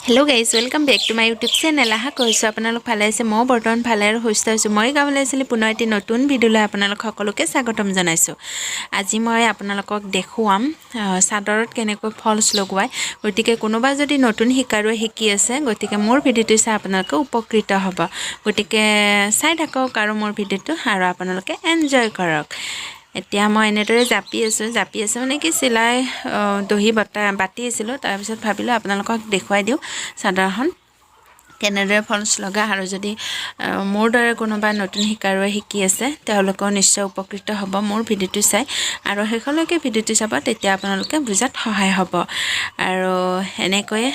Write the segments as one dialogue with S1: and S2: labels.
S1: Hello guys, welcome back to my YouTube channel. আশা কৰিছো আপোনালোক ভালে আছে। মই বৰ্তমান ভালে আৰু সুস্থ আছো। মই গাবলৈ আছিলি পুনৰ এটি নতুন ভিডিঅলৈ আপোনালোক সকলোকে স্বাগতম জনাইছো। আজি মই আপোনালোকক দেখুৱাম চাদৰত কেনেকৈ ফলছ লগোৱাই। গতিকে কোনোবা যদি নতুন শিকাৰুৱে শিকি আছে, গতিকে মোৰ ভিডিঅটো চাই আপোনালোক উপকৃত হ'ব। গতিকে চাই থাকক আৰু মোৰ ভিডিঅটো আৰু আপোনালোকে এনজয় কৰক। এতিয়া মই এনেদৰে জাপি আছো মানে কি চিলাই দহি বাতি আছিল। তাৰ পিছত ভাবিলো আপোনালোকক দেখুৱাই দিও চাদৰখন কেনেদৰে ফলছ লগা আৰু যদি মোৰ দৰে কোনোবা নতুন শিকাৰুৱে শিকি আছে তেওঁলোকৰ নিশ্চয় উপকৃত হ'ব মোৰ ভিডিঅটো চাই আৰু শেষলৈকে ভিডিঅটো চাব, তেতিয়া আপোনালোকে বুজাত সহায় হ'ব। আৰু এনেকৈ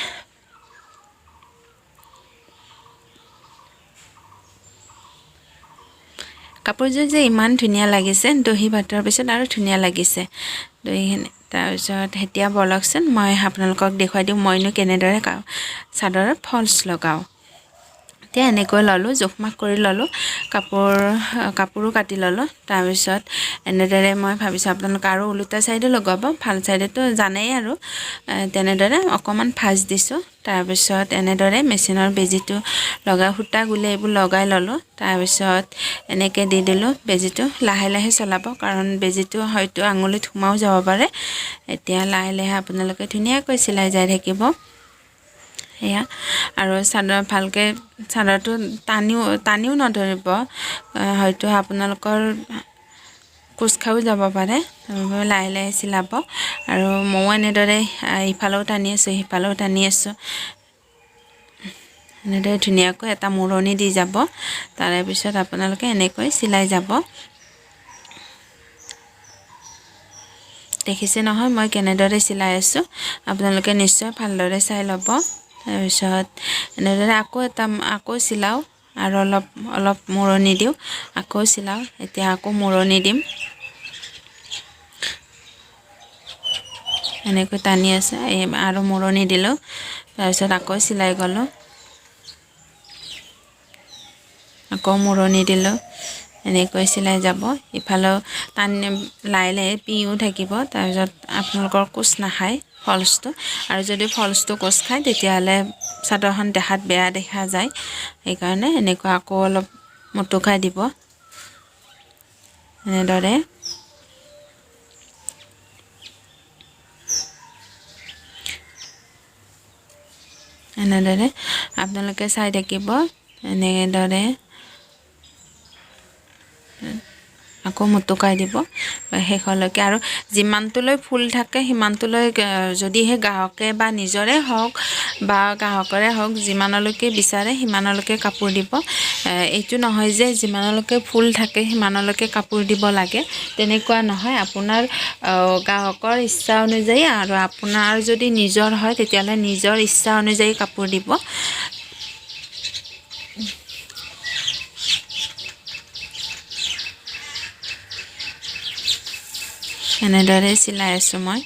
S1: কাপোৰযোৰ যে ইমান ধুনীয়া লাগিছে, দহি বাটাৰ পিছত আৰু ধুনীয়া লাগিছে দহিখিনি। তাৰপিছত এতিয়া বলকচোন মই আপোনালোকক দেখুৱাই দিওঁ মইনো কেনেদৰে চাদৰত ফলছ লগাওঁ। এতিয়া এনেকৈ ল'লোঁ, জোখমাখ কৰি ল'লোঁ, কাপোৰো কাটি ল'লোঁ। তাৰপিছত এনেদৰে মই ভাবিছোঁ আপোনালোকে আৰু ওলোটা চাইডে লগাব, ভাল চাইডেতো জানেই আৰু তেনেদৰে অকণমান ভাঁজ দিছোঁ। তাৰপিছত এনেদৰে মেচিনৰ বেজিটো লগাই সূতা গুলি এইবোৰ লগাই ল'লোঁ। তাৰপিছত এনেকৈ দি দিলোঁ বেজিটো। লাহে লাহে চলাব, কাৰণ বেজিটো হয়তো আঙুলিত সোমাও যাব পাৰে। এতিয়া লাহে লাহে আপোনালোকে ধুনীয়াকৈ চিলাই যাই থাকিব। এয়া আৰু চাদৰ ভালকৈ চাদৰটো টানিও নধৰিব, হয়তো আপোনালোকৰ কোচ খাও যাব পাৰে। লাহে লাহে চিলাব আৰু ময়ো এনেদৰে ইফালেও টানি আছোঁ সিফালেও টানি আছোঁ। এনেদৰে ধুনীয়াকৈ এটা মূৰণি দি যাব। তাৰে পিছত আপোনালোকে এনেকৈ চিলাই যাব। দেখিছে নহয় মই কেনেদৰে চিলাই আছোঁ, আপোনালোকে নিশ্চয় ভালদৰে চাই ল'ব। তাৰপিছত এনেদৰে আকৌ চিলাওঁ আৰু অলপ মূৰণি দিওঁ, আকৌ চিলাওঁ। এতিয়া আকৌ মূৰণি দিম। এনেকৈ টানি আছে আৰু মূৰণি দিলোঁ। তাৰপিছত আকৌ চিলাই গ'লোঁ, আকৌ মূৰণি দিলোঁ। এনেকৈ চিলাই যাব। ইফালেও লাহে লাহে পিও থাকিব। তাৰপিছত আপোনালোকৰ কোচ নাখায় ফলছটো, আৰু যদি ফলছটো কোচ খায় তেতিয়াহ'লে চাদৰখন দেখাত বেয়া দেখা যায়। সেইকাৰণে এনেকুৱা আকৌ অলপ মটুকাই দিব এনেদৰে। এনেদৰে আপোনালোকে চাই থাকিব। এনেদৰে আকৌ মটুকাই দিব শেষলৈকে। আৰু যিমানটোলৈ ফুল থাকে সিমানটোলৈ যদিহে গ্ৰাহকে বা নিজৰে হওক বা গ্ৰাহকৰে হওক যিমানলৈকে বিচাৰে সিমানলৈকে কাপোৰ দিব। এইটো নহয় যে যিমানলৈকে ফুল থাকে সিমানলৈকে কাপোৰ দিব লাগে, তেনেকুৱা নহয়। আপোনাৰ গ্ৰাহকৰ ইচ্ছা অনুযায়ী আৰু আপোনাৰ যদি নিজৰ হয় তেতিয়াহ'লে নিজৰ ইচ্ছা অনুযায়ী কাপোৰ দিব। এনেদৰে চিলাই আছোঁ মই।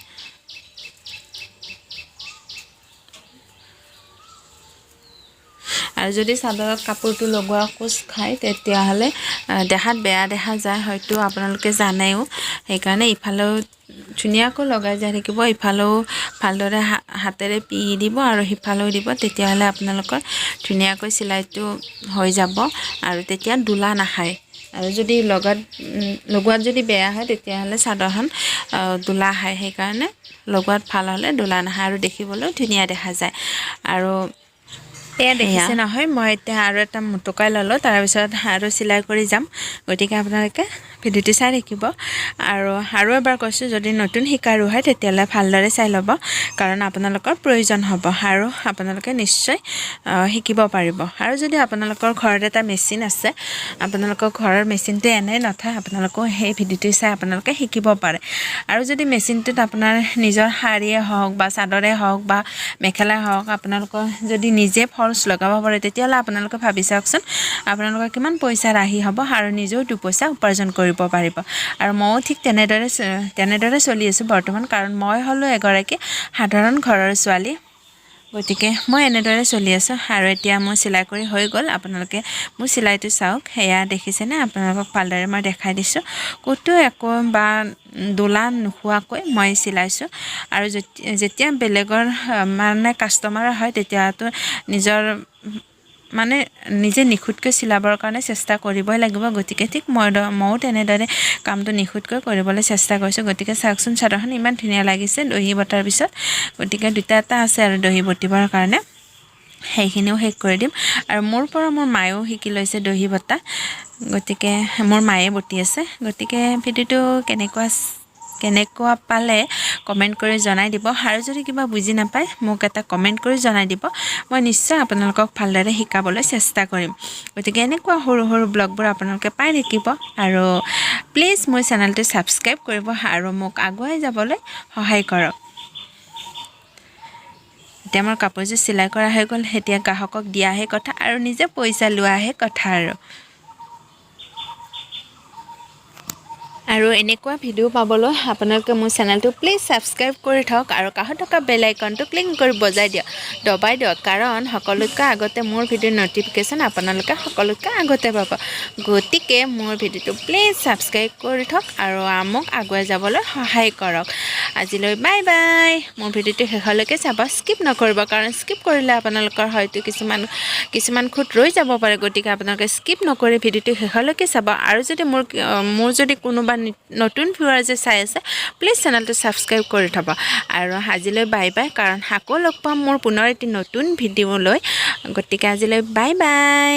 S1: আৰু যদি চাদৰত কাপোৰটো লগোৱা কোচ খায় তেতিয়াহ'লে দেখাত বেয়া দেখা যায়, হয়তো আপোনালোকে জানেও। সেইকাৰণে ইফালেও ধুনীয়াকৈ লগাই যাই থাকিব, ইফালেও ভালদৰে হাতেৰে পিহি দিব আৰু সিফালেও দিব। তেতিয়াহ'লে আপোনালোকৰ ধুনীয়াকৈ চিলাইটো হৈ যাব আৰু তেতিয়া দোলা নাখায়। আৰু যদি লগোৱাত যদি বেয়া হয় তেতিয়াহ'লে চাদৰখন দোলা খায়। সেইকাৰণে লগোৱাত ভাল হ'লে দোলা নাখায় আৰু দেখিবলৈও ধুনীয়া দেখা যায়। আৰু এয়া দেখিছে নহয়, মই এতিয়া আৰু এটা মটুকাই ল'লোঁ। তাৰপিছত আৰু চিলাই কৰি যাম। গতিকে আপোনালোকে ভিডিঅ'টো চাই থাকিব। আৰু এবাৰ কৈছোঁ, যদি নতুন শিকাৰু হয় তেতিয়াহ'লে ভালদৰে চাই ল'ব, কাৰণ আপোনালোকৰ প্ৰয়োজন হ'ব আৰু আপোনালোকে নিশ্চয় শিকিব পাৰিব। আৰু যদি আপোনালোকৰ ঘৰত এটা মেচিন আছে, আপোনালোকৰ ঘৰৰ মেচিনটো এনেই নথয়, আপোনালোকেও সেই ভিডিঅ'টো চাই আপোনালোকে শিকিব পাৰে। আৰু যদি মেচিনটোত আপোনাৰ নিজৰ শাৰীয়ে হওক বা চাদৰে হওক বা মেখেলাই হওক আপোনালোকৰ যদি নিজে ফলছ লগাব পাৰে, তেতিয়াহ'লে আপোনালোকে ভাবি চাওকচোন আপোনালোকৰ কিমান পইচা ৰাহি হ'ব আৰু নিজেও দুপইচা উপাৰ্জন কৰিব পাৰিব। আৰু ময়ো ঠিক তেনেদৰে চলি আছোঁ বৰ্তমান, কাৰণ মই হ'লোঁ এগৰাকী সাধাৰণ ঘৰৰ ছোৱালী। গতিকে মই এনেদৰে চলি আছোঁ আৰু এতিয়া মোৰ চিলাই কৰি হৈ গ'ল আপোনালোকে মোৰ চিলাইটো চাওক সেয়া দেখিছেনে আপোনালোকক ভালদৰে মই দেখাই দিছোঁ ক'তো একো বা দোলা নোহোৱাকৈ মই চিলাইছোঁ আৰু যেতিয়া বেলেগৰ মানে কাষ্টমাৰ হয় তেতিয়াতো নিজৰ মানে নিজে নিখুঁতকৈ চিলাবৰ কাৰণে চেষ্টা কৰিবই লাগিব গতিকে ঠিক ময়ো তেনেদৰে কামটো নিখুঁতকৈ কৰিবলৈ চেষ্টা কৰিছোঁ গতিকে চাওকচোন চাদৰখন ইমান ধুনীয়া লাগিছে দহি বটাৰ পিছত গতিকে দুটা এটা আছে আৰু দহি বটিবৰ কাৰণে সেইখিনিও শেষ কৰি দিম আৰু মোৰ পৰা মোৰ মায়েও শিকি লৈছে দহি বটা গতিকে মোৰ মায়ে বটি আছে গতিকে ভিডিঅ'টো কেনেকুৱা পালে কমেণ্ট কৰি জনাই দিব আৰু যদি কিবা বুজি নাপায় মোক এটা কমেণ্ট কৰি জনাই দিব মই নিশ্চয় আপোনালোকক ভালদৰে শিকাবলৈ চেষ্টা কৰিম গতিকে এনেকুৱা সৰু সৰু ব্লগবোৰ আপোনালোকে পাই থাকিব আৰু প্লিজ মোৰ চেনেলটো ছাবস্ক্ৰাইব কৰিব আৰু মোক আগুৱাই যাবলৈ সহায় কৰক এতিয়া মোৰ কাপোৰযোৰ চিলাই কৰা হৈ গ'ল এতিয়া গ্ৰাহকক দিয়াহে কথা আৰু নিজে পইচা লোৱাহে কথা আৰু এনেকুৱা ভিডিঅ' পাবলৈ আপোনালোকে মোৰ চেনেলটো প্লিজ ছাবস্ক্ৰাইব কৰি থওক আৰু কাষত থকা বেল আইকনটো ক্লিক কৰি দবাই দিয়ক কাৰণ সকলোতকৈ আগতে মোৰ ভিডিঅ'ৰ ন'টিফিকেশ্যন আপোনালোকে সকলোতকৈ আগতে পাব গতিকে মোৰ ভিডিঅ'টো প্লিজ ছাবস্ক্ৰাইব কৰি থওক আৰু মোক আগুৱাই যাবলৈ সহায় কৰক আজিলৈ বাই বাই মোৰ ভিডিঅ'টো শেষলৈকে চাব স্কিপ নকৰিব কাৰণ স্কিপ কৰিলে আপোনালোকৰ হয়তো কিছুমান খুঁত ৰৈ যাব পাৰে গতিকে আপোনালোকে স্কিপ নকৰি ভিডিঅ'টো শেষলৈকে চাব আৰু যদি মোৰ যদি কোনোবা নতুন ভিউৱাৰ যে চাই আছে প্লিজ চেনেলটো ছাবস্ক্ৰাইব কৰি থ'ব আৰু আজিলৈ বাই বাই কাৰণ আকৌ লগ পাম মোৰ পুনৰ এটি নতুন ভিডিঅ' লৈ গতিকে আজিলৈ বাই বাই